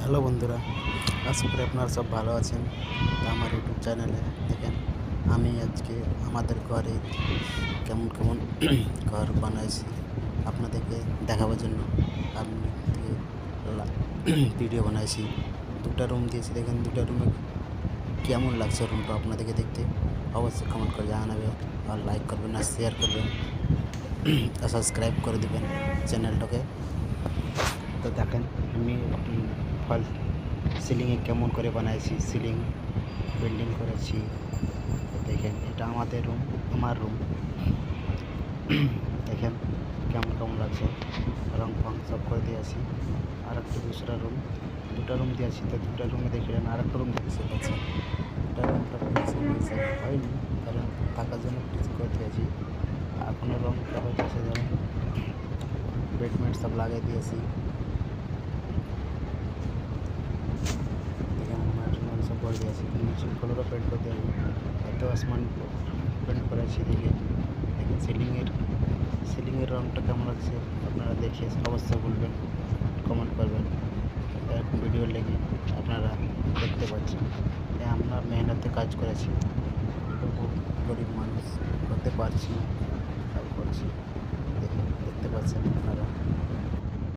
Hello বন্ধুরা, আশা করি আপনারা সব ভালো আছেন। তো আমার ইউটিউব চ্যানেলে দেখেন আমি আজকে আমাদের ঘরে কেমন কেমন ঘর বানাইছি আপনাদেরকে দেখাবার জন্য আমি ভিডিও বানাইছি। দুটা রুম দিয়েছি, দেখেন দুটা রুমে কেমন লাগছে রুমটা আপনাদেরকে দেখতে। অবশ্যই কমেন্ট করে জানাবে, আর লাইক করবেন, আর শেয়ার করবেন, আর সাবস্ক্রাইব করে দেবেন চ্যানেলটাকে। তো দেখেন আমি ফল সিলিংয়ে কেমন করে বানাইছি, সিলিং পেন্টিং করেছি। দেখেন এটা আমাদের রুম, আমার রুম। দেখেন কেমন কেমন লাগছে, রং ফং সব করে দিয়েছি। আর একটা দুসরা রুম, দুটা রুম দিয়েছি। তো দুটা রুমে দেখলেন আর একটা রুম দেখতে পাচ্ছেন। দুটা রুমটা ফিনিশিং হয়নি, কারণ থাকার জন্য ফিনিশিং করে দিয়েছি। এখনও রং হইতেছে, ধরেন বেডমেট সব লাগিয়ে দিয়েছি। সব করে দিয়েছি, নিচে কালারও পেন্ট করে দিয়েছি, এত আসমান পেন্ট করেছি। দেখেন সিলিংয়ের রঙটা কেমন লাগছে আপনারা দেখে অবশ্যই বলবেন, কমেন্ট করবেন। এরকম ভিডিও লেগে আপনারা দেখতে পাচ্ছেন যে আমরা মেহনতে কাজ করেছি। খুব গরিব মানুষ, করতে পারছি না, তাও করছি। দেখতে পাচ্ছেন আপনারা।